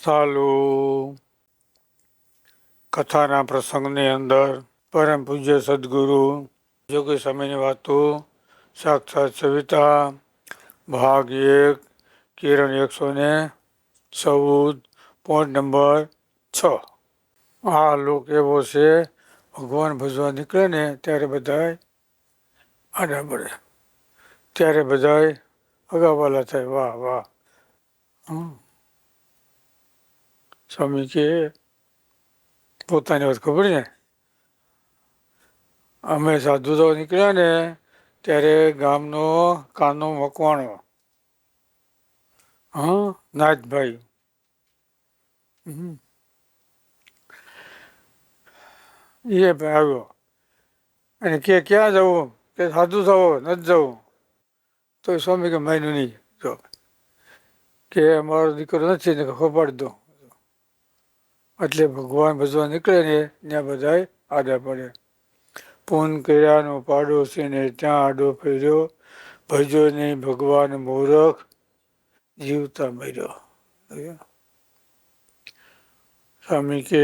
ચાલુ કથાના પ્રસંગની અંદર પરમ પૂજ્ય સદગુરુ જોગી સ્વામીની વાતો સાક્ષાત સવિતા ભાગ 1 કિરણ 114 પોઈન્ટ નંબર 6. આ લોક એવો છે, ભગવાન ભજવા નીકળે ને ત્યારે બધાય આડા પડે, ત્યારે બધાય અગાવાલા થાય. વાહ વાહ. સ્વામી કે પોતાની વાત ખબર ને, અમે સાધુ તો નીકળ્યા ને ત્યારે ગામનો કાનો મકવાણો નાથભાઈ એ આવ્યો અને કે ક્યાં જવું, કે સાધુ થવો નથી જવું. તો સ્વામી કે માયનું નહીં જો, કે અમારો દીકરો નથી ને ખોપાડી દો. એટલે ભગવાન ભજવા નીકળે ને ત્યાં બધા આડા પડે. પૂન કર્યાનો પાડોશીને ત્યાં આડો ફેર્યો, ભજ્યો નહીં ભગવાન મૂરખ જીવતા મર્યો. સ્વામી કે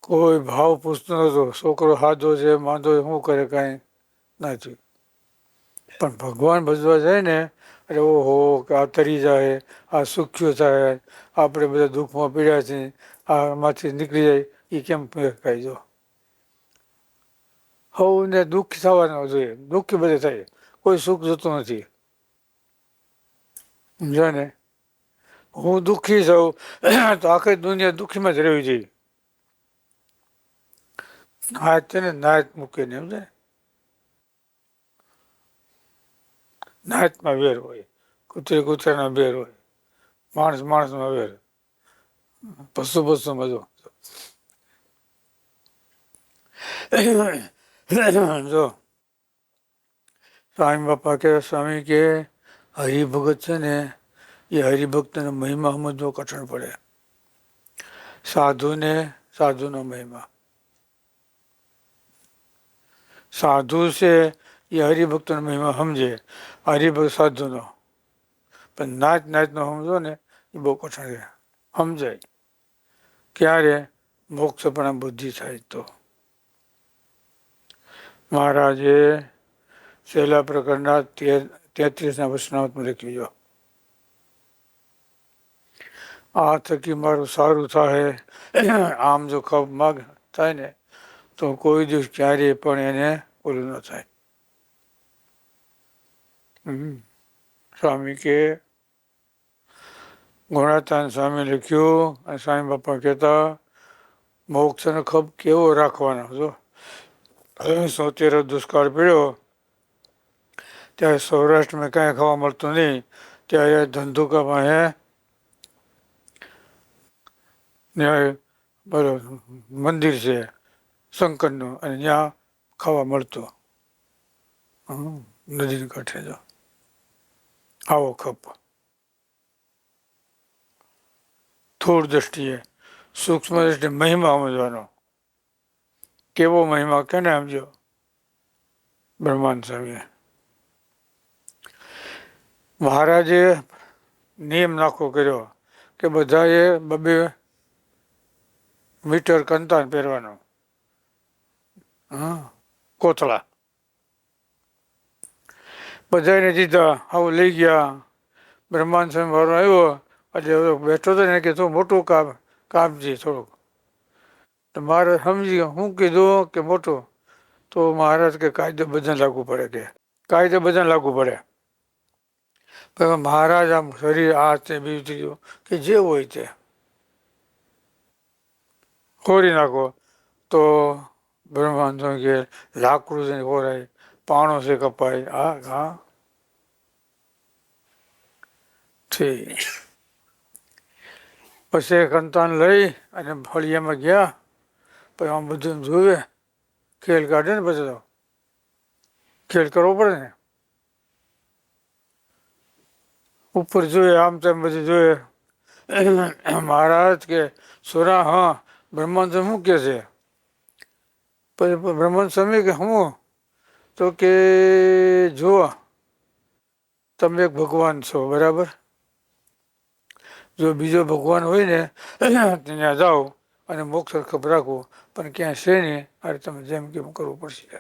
કોઈ ભાવ પૂછતો નતો, છોકરો સાદો છે માંદો શું કરે કાંઈ નથી, પણ ભગવાન ભજવા જાય ને એટલે ઓહો કે આ તરી જાય, આ સુખ્યો થાય, આપણે બધા દુઃખમાં પીડ્યા છીએ, આમાંથી નીકળી જાય એ કેમ ખાઈ જો. હવને દુઃખ થવાનું જોઈએ, દુઃખી બધે થાય, કોઈ સુખ જોતું નથી. સમજ્યા ને, હું દુઃખી છું તો આખી દુનિયા દુઃખીમાં જ રહેવી જોઈએ. નાચ છે ને નાચ મૂકીને, સમજે, નાચમાં વેર હોય, કૂતરાના વેર હોય, માણસમાં વેર, પશુમાં જો. જો સ્વામી બાપા કે સ્વામી કે હરિભગત છે ને એ હરિભક્તનો મહિમા સમજવો કઠણ પડે. સાધુનો મહિમા, સાધુ છે એ હરિભક્તનો મહિમા સમજે, હરિભક્ત સાધુનો. પણ નાચનો સમજો ને એ બહુ કઠણ છે. સમજાય ક્યારે? મોક્ષ પણ બુદ્ધિ થાય તો. મહારાજે છેલ્લા પ્રકરણના 33ના વચનામૃતમાં લખ્યું, આ થકી મારું સારું થાય. આમ જો ખપ માગ થાય ને તો કોઈ દિવસ ક્યારેય પણ એને ઓલું ન થાય. સ્વામી કે ગુણાતાન સ્વામી લખ્યું, અને સ્વામી બાપા કહેતા મોક્ષનો ખપ કેવો રાખવાનો. જો 70 દુષ્કાળ પીડ્યો ત્યારે સૌરાષ્ટ્રમાં કાંઈ ખાવા મળતું નહીં, ત્યારે ધંધુકામાં મંદિર છે શંકરનું, અને ત્યાં ખાવા મળતું નદીને કાંઠે. જો આવો ખપ સ્થૂળ દ્રષ્ટિએ, સૂક્ષ્મ દ્રષ્ટિએ મહિમા સમજવાનો. કેવો મહિમા કેને સમજો? બ્રહ્માંડ સ્વામીએ મહારાજે નિયમ નાખો કર્યો કે બધાએ 2 મીટર કંતાન પહેરવાનો, કોથળા બધાને દીધા. આવું લઈ ગયા. બ્રહ્માંડ સ્વામી વાળો આવ્યો એટલે બેઠો હતો ને કે તો મોટું કામ છે થોડુંક. તો મારે સમજી ગયો, હું કીધું કે મોટું, તો મહારાજ કે કાયદો બધાને લાગુ પડે, કે કાયદો બધાને લાગુ પડે. પણ મહારાજ આમ શરીર આ તે બીજું ત્રીજું કે જે હોય તે ખોરી નાખો. તો બ્રહ્માંડ કે લાકડું છે ખોરાય, પાણો છે કપાય. હા ઠીક. પછી કંતાન લઈ અને ફળિયામાં ગયા. પછી આમ બધું જોવે, ખેલ કાઢે ને, પછી તો ખેલ કરવો પડે ને. ઉપર જોઈએ, આમ તેમ બધું જોઈએ. મહારાજ કે સુરા, હા બ્રહ્માંડ શું કે છે? પછી બ્રહ્માંડ સ્વામી કે હું? તો કે જુઓ, તમે એક ભગવાન છો, બરાબર? જો બીજો ભગવાન હોય ને ત્યાં જાઓ અને મોક્ષ ખબર રાખો, પણ ક્યાં છે ને અરે તમે જેમ કેમ કરવું પડશે.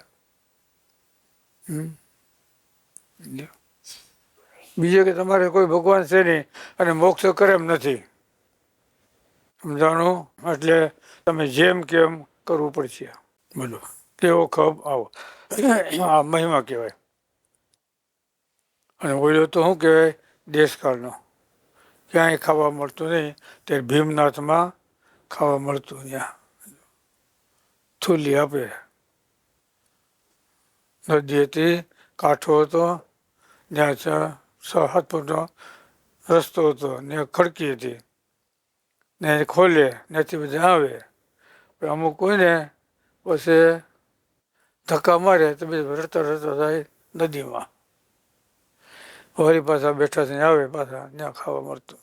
બીજે કે તમારે કોઈ ભગવાન છે નહીં અને મોક્ષ કરે એમ નથી, સમજાણું? એટલે તમે જેમ કેમ કરવું પડશે. બોલો કેવો ખપ આવો આ મહિમા કહેવાય. અને ઓલો તો શું કહેવાય દેશકાળનો, ક્યાંય ખાવા મળતું નહીં, ત્યારે ભીમનાથમાં ખાવા મળતું, ત્યાં થૂલી આપે. નદી હતી, કાંઠો હતો, ત્યાં 6-7 ફૂટનો રસ્તો હતો ને ખડકી હતી ને ખોલે ત્યાંથી બધા આવે. અમુક કોઈ ને પછી ધક્કા મારે તો બીજું રડતા રડતા જાય નદીમાં, વળી પાછા બેઠા થઈને આવે, પાછા ત્યાં ખાવા મળતું.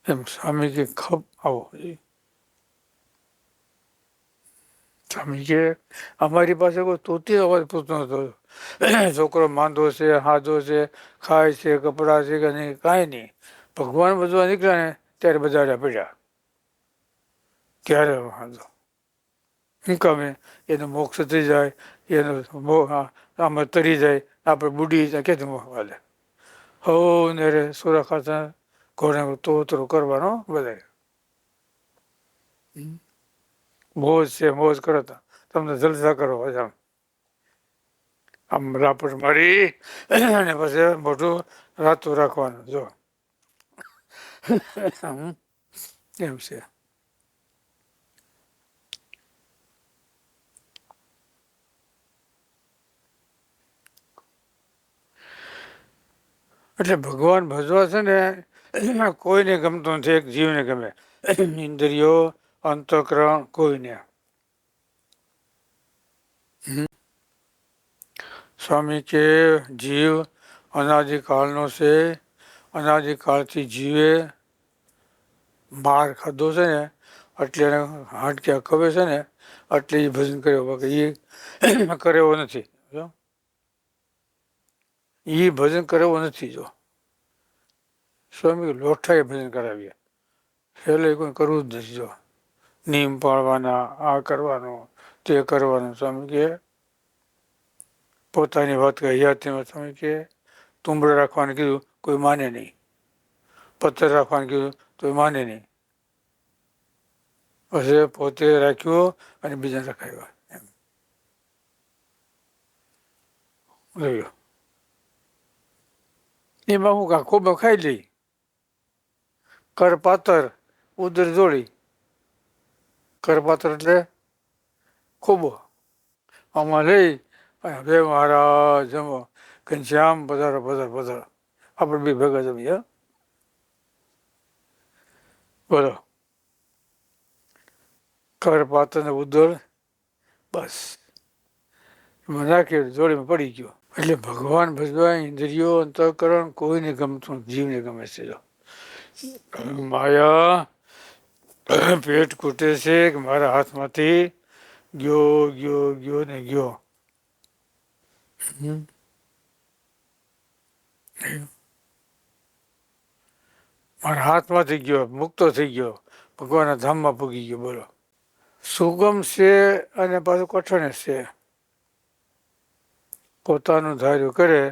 એમ સ્વામી કે ખપ આવો. સ્વામી કે અમારી પાસે કોઈ તોતી અવાજ પૂછતો નતો, છોકરો માંદો છે, હાજો છે, ખાય છે, કપડા છે કે નહીં, કાંઈ નહીં. ભગવાન બધું નીકળ્યા ને ત્યારે બધા પડ્યા, ત્યારે વાંધો શું કામે એનો મોક્ષ થઈ જાય, એનો આમાં તરી જાય, આપણે બુડી જાય ક્યાંથી મોહ હાલે. હો ને રે સોરા ખાતા ઘોડે તોતરો કરવાનો બધા. મોજ છે, મોજ કરો તમને જલસા કરો આમ રાપટ મારી અને પછી મોઢું રાતું રાખવાનું. જો એમ છે. એટલે ભગવાન ભજવા છે ને કોઈને ગમતો નથી, એક જીવને ગમે, ઇન્દ્રિયો અંતઃકરણ કોઈને. સ્વામી કે જીવ અનાદિકાળનો છે, અનાદિકાળથી જીવે માર ખાધો છે ને એટલે એને હાડક્યા ખવે છે ને એટલે એ ભજન કર્યો, બાકી એ કરેવો નથી. એ ભજન કરેવો નથી. જો સ્વામી લોઠાએ ભજન કરાવીએ, એટલે કોઈ કરવું જ નથી. જો નિયમ પાળવાના, આ કરવાનું, તે કરવાનું. સ્વામી કે પોતાની વાત કહી હતી, સ્વામી કે તુંબડે રાખવાનું કીધું કોઈ માને નહીં, પથ્થર રાખવાનું કીધું તો માને નહીં, પછી પોતે રાખ્યો અને બીજાને રખાવ્યો. એમ રહ્યો. એમાં હું ખૂબ ખાઈ લઈ, કરપાતર ઉદર જોડી. કરપાતર એટલે ખોબો, આમાં લઈ અને બે મહારાજ જમો ઘનશ્યામ પધારો પધારો પધારો, આપણે બી ભેગા જમીએ. બોલો કરપાતર ને ઉદર બસ એમાં નાખી જોડીમાં પડી ગયો. એટલે ભગવાન ભજવા ઇન્દ્રિયો અંતઃકરણ કોઈને ગમતું, જીવને ગમે છે. માયા પેટ કૂટે છે કે મારા હાથમાંથી ગયો ગયો ગયો ને ગયો. મારા હાથમાંથી ગયો, મુક્તો થઈ ગયો, ભગવાનના ધામમાં પૂગી ગયો. બોલો સુગમ છે અને પાછું કઠણ છે. પોતાનું ધાર્યું કરે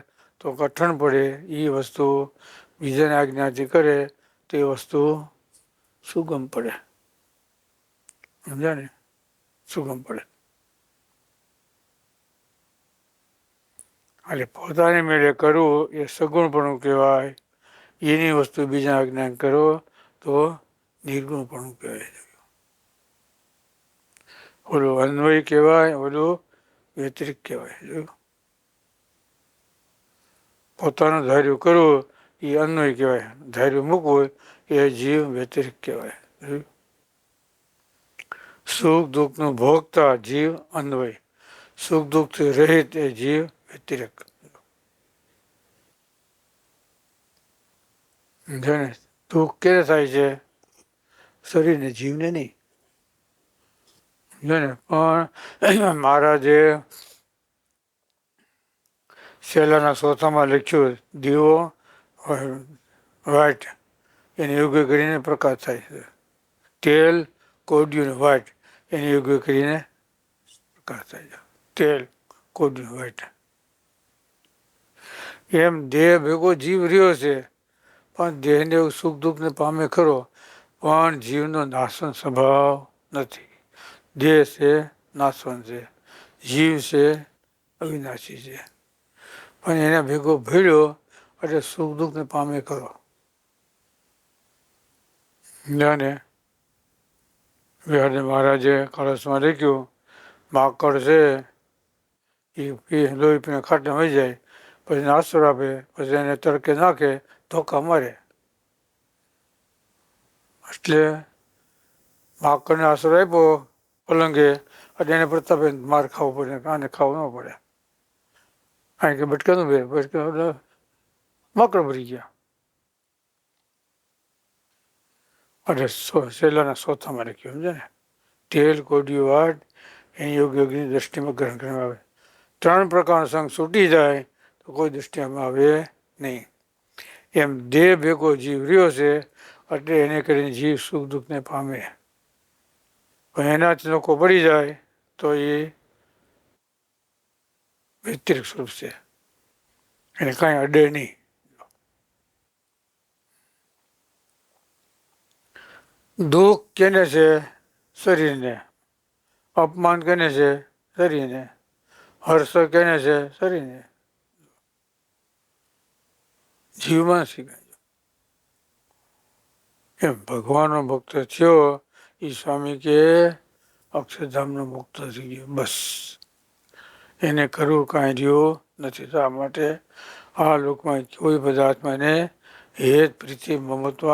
તો કઠણ પડે, એ વસ્તુ બીજાને આજ્ઞાથી કરે તે વસ્તુ સુગમ પડે. સમજ્યા ને? સુગમ પડે. એટલે પોતાને મેળે કરવું એ સગુણપણું કહેવાય, એની વસ્તુ બીજા આજ્ઞા કરો તો નિર્ગુણપણું કહેવાય. ઓલું અન્વય કહેવાય, ઓલું વ્યતિરિક કહેવાય. પોતાનું ધાર્યું કરવું એ અન્વય કહેવાય, ધાર્યું મૂકવું એ જીવ વ્યતિરિક કહેવાય. સુખ દુઃખનું ભોગતા જીવ અન્વય, સુખ દુઃખથી રહિત એ જીવ વ્યતિરેક. દુઃખ ક્યારે થાય છે? શરીરને, જીવને નહીં. પણ મહારાજે છેલ્લાના સોથામાં લખ્યું દીવો વ્હાઇટ એને યોગ્ય કરીને પ્રકાશ થાય છે. તેલ, કોડિયું વ્હાઇટ એને યોગ્ય કરીને પ્રકાશ થાય છે. તેલ, કોડિયું વ્હાઇટ. એમ દેહ ભેગો જીવ રહ્યો છે, પણ દેહને એવું સુખ દુઃખને પામે ખરો, પણ જીવનો નાશવંત સ્વભાવ નથી. દેહ છે નાશવંત છે, જીવ છે અવિનાશી છે. પણ એને ભેગો ભળ્યો એટલે સુખ દુઃખને પામે ખરો. જાણે વિહારજી મહારાજે કળશમાં લખ્યું, માકડ છે એ લોહી પીને ખાટે મરી જાય, પછી નાસ્તો આપે, પછી એને તડકે નાખે, ધોકા મારે. એટલે માકડને આશરો આપ્યો પલંગે, એટલે એને પ્રતાપે માર ખાવો પડે, આને ખાવું ન પડે. કારણ કે બટકાનું બે બટકા માકડ મરી ગયા. એટલે છેલ્લાના ચોથામાં લખ્યું, સમજે ને? તેલ, કોડિયું વ્હાઇટ એની યોગ્ય યોગની દ્રષ્ટિમાં ગ્રહણ કરવામાં આવે. 3 પ્રકારનો સંગ છૂટી જાય તો કોઈ દ્રષ્ટિમાં આવે નહીં. એમ દેહ ભેગો જીવ રહ્યો છે, એટલે એને કરીને જીવ સુખ દુઃખને પામે. પણ એનાથી લોકો પડી જાય તો એ વ્યતિરિક સ્વરૂપ છે, એને કાંઈ અડે નહીં. દુઃખ કેને છે? શરીરને. અપમાન કેને છે? શરીરને. હર્ષ કેને છે? શરીરને. જીવમાં શીખાય. એમ ભગવાનનો ભક્ત થયો એ સ્વામી કે અક્ષરધામનો મુક્ત થઈ ગયો, બસ. એને કરવું કાંઈ રહ્યું નથી. શા માટે? આ લોકમાં કોઈ પદાર્થમાં એને હેત પ્રીતિ મમત્વ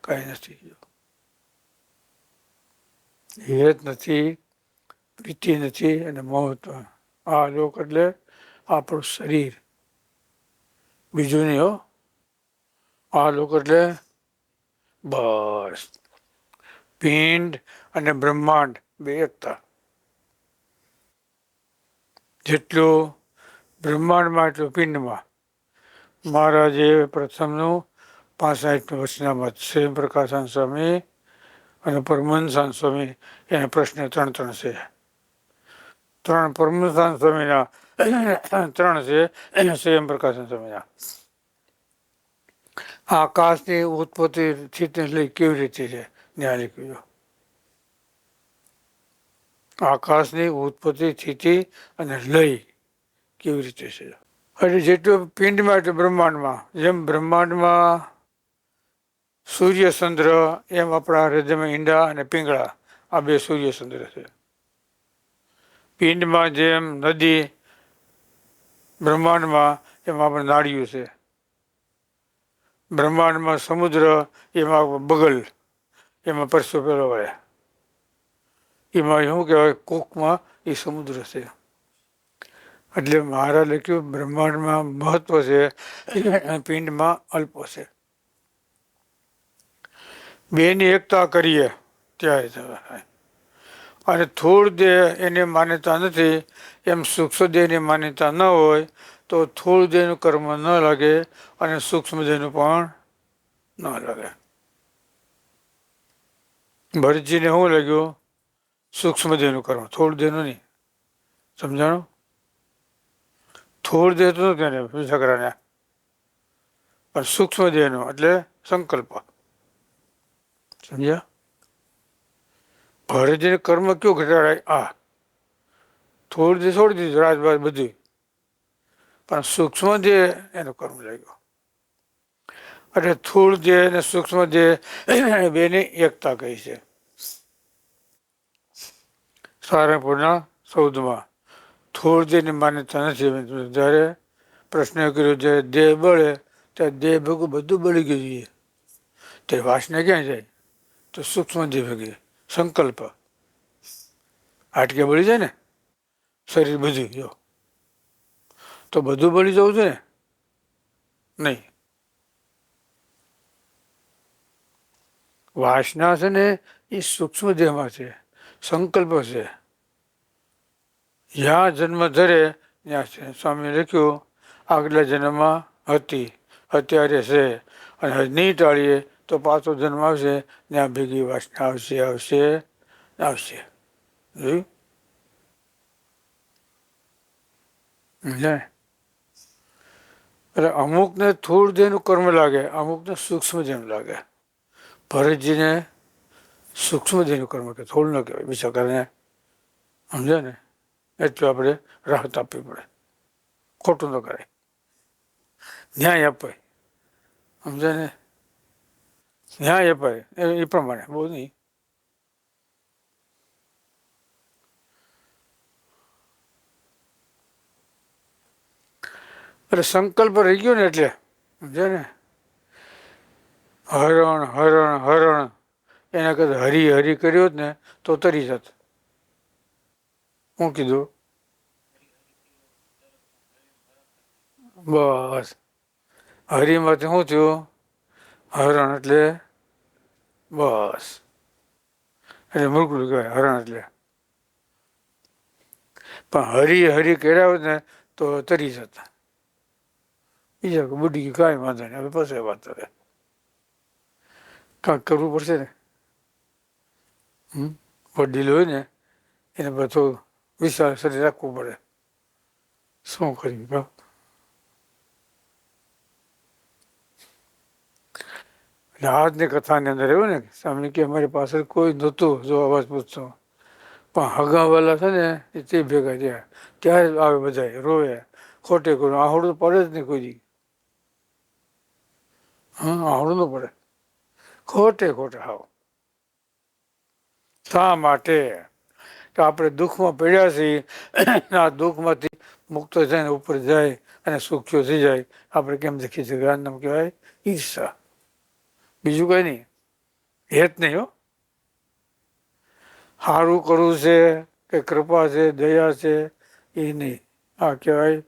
કાંઈ નથી. હેત નથી, પ્રીતિ નથી અને મમત્વ. આ લોક એટલે આપણું શરીર, બીજું નહીં હો. આ લોક એટલે બસ પિંડ અને બ્રહ્માંડ બે એકતા. જેટલું બ્રહ્માંડમાં એટલું પિંડમાં. મહારાજે પ્રથમનું 65 વચનામત સ્વયં પ્રકાશાનંદ સ્વામી અને પરમહંસાનંદ સ્વામી એના પ્રશ્ન 3 છે. 3 પરમહંસાનંદ સ્વામીના 3 છે, સ્વયં પ્રકાશાનંદ સ્વામીના. આકાશની ઉત્પત્તિ સ્થિતિ લઈ કેવી રીતે છે? ન્યાય લખ્યું. આકાશની ઉત્પત્તિ સ્થિતિ અને લય કેવી રીતે છે? એટલે જેટલું પિંડમાં એટલું બ્રહ્માંડમાં. જેમ બ્રહ્માંડમાં સૂર્યચંદ્ર, એમ આપણા હૃદયમાં ઈંડા અને પિંગળા, આ 2 સૂર્યચંદ્ર છે. પિંડમાં જેમ નદી, બ્રહ્માંડમાં એમ આપણે નાળિયું છે. બ્રહ્માંડમાં સમુદ્ર, એમાં બગલ, એમાં પરસો પેલો વળે, એમાં શું કહેવાય કોકમાં એ સમુદ્ર છે. એટલે મહારાજ લખ્યું બ્રહ્માંડમાં મહત્વ છે, પિંડમાં અલ્પ છે. બેની એકતા કરીએ ત્યારે. અને સ્થૂળ દેહ એની માન્યતા નથી, એમ સૂક્ષ્મ દેહની માન્યતા ન હોય તો સ્થૂળ દેહનું કર્મ ન લાગે અને સૂક્ષ્મ દેહનું પણ ન લાગે. ભરતજીને શું લાગ્યું? સૂક્ષ્મ દેહનું કર્મ, સ્થૂળ દેહનું નહીં. સમજાણું? સ્થૂળ દેહ તો નથી એને છોકરાને, પણ સૂક્ષ્મ દેહનો એટલે સંકલ્પ. સમજ્યા? ભરતજીને કર્મ કયું ઘટાડાય? આ થોડી દેહ છોડી દીધું, રાજબાજ બધું, પણ સૂક્ષ્મ દેહ એનો કર્મ લાગ્યો. એટલે સ્થૂળ દેહ અને સૂક્ષ્મ દેહ બેની એકતા કહી છે. સારંગપુરના 14માં સ્થૂળ દેહની માન્યતા નથી. જ્યારે પ્રશ્ન કર્યો, જ્યારે દેહ બળે ત્યારે દેહ ભેગું બધું બળી ગયું જોઈએ, તે વાસના ક્યાં જાય? તો સૂક્ષ્મ દેહ ભેગી સંકલ્પ. હાટકે બળી જાય ને શરીર બધું, જો તો બધું બળી જવું છે ને? નહીં. વાસના છે ને એ સૂક્ષ્મ દેહમાં છે, સંકલ્પ છે. જ્યાં જન્મ ધરે ત્યાં છે. સ્વામી લખ્યું આગલા જન્મમાં હતી અત્યારે છે અને નહીં ટાળીએ તો પાછો જન્મ આવશે ને આ ભેગી વાસના આવશે આવશે આવશે. જોયું? સમજાય? એટલે અમુકને થોડું જેનું કર્મ લાગે, અમુકને સૂક્ષ્મ જેનું લાગે. ભરતજીને સૂક્ષ્મ જેનું કર્મ કે થોડું ન કહેવાય બીજા કારણે. સમજે ને? એટલું આપણે રાહત આપવી પડે, ખોટું ન કરાય, ન્યાય અપાય. સમજે ને? ન્યાય અપાય એ પ્રમાણે, બહુ નહીં. એટલે સંકલ્પ રહી ગયો ને એટલે સમજે ને, હરણ હરણ હરણ એના કરતા હરી હરી કર્યો જ ને તો તરી જત. હું કીધું? બસ હરીમાંથી શું થયું? હરણ એટલે બસ, એટલે મૂર્ખું કહેવાય હરણ એટલે. પણ હરી હરી કર્યા હોત ને તો તરી જતા. બીજા બુઢી કાંઈ વાંધો નહીં, હવે પછી વાત કરે, કાંઈક કરવું પડશે ને. વડીલ હોય ને એને બધું વિશાળ શરીર રાખવું પડે. શું કરી કહો? એટલે આજની કથાની અંદર એવું ને સ્વામી કે અમારી પાસે કોઈ નહોતું જો અવાજ પૂછતો, પણ હગાવાલા છે ને એ તે ભેગા થયા ત્યારે આવે બધા રોવે ખોટે ખોટું આવડું તો પડે જ નહીં કોઈ દી. હા, આવડું ન પડે, ખોટે ખોટે હાવ. શા માટે? તો આપણે દુઃખમાં પડ્યા છીએ, આ દુઃખમાંથી મુક્ત થઈને ઉપર જાય અને સુખ્યો થઈ જાય. આપણે કેમ દેખીએ છીએ? આ નામ કહેવાય ઈર્ષા, બીજું કઈ નહીં. હેત નહીં હો. સારું કરવું છે કે કૃપા છે દયા છે એ નહીં, આ કહેવાય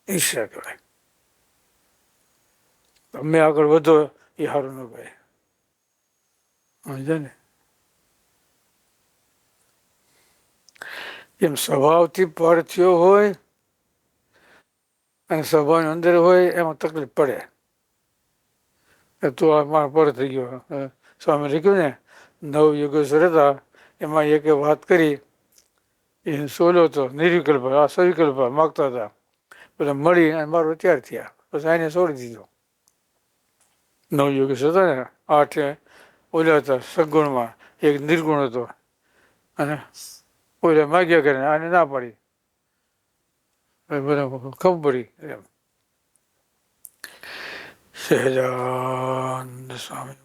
ઈર્ષા કહેવાય. તમે આગળ વધો એ સારું ન કહેવાય. સમજે ને? એમ સ્વભાવથી પર થયો હોય અને સ્વભાવની અંદર હોય એમાં તકલીફ પડે. તું આ મારા પર થઈ ગયો. સ્વામી લખ્યું ને નવ યોગેશ્વર હતા એમાં એક વાત કરી, એ સોલો હતો નિર્વિકલ્પ, આ સવિકલ્પ માગતા હતા. બધા મળી અને મારો તૈયાર થયા, પછી આને છોડી દીધો. નવ યોગેશ્વર હતા ને 8 ઓલા હતા સગુણમાં, એક નિર્ગુણ હતો અને ઓલા માગ્યા કરે આને ના પાડી, બધા ખબર પડી એમ. સહજાનંદ સ્વામી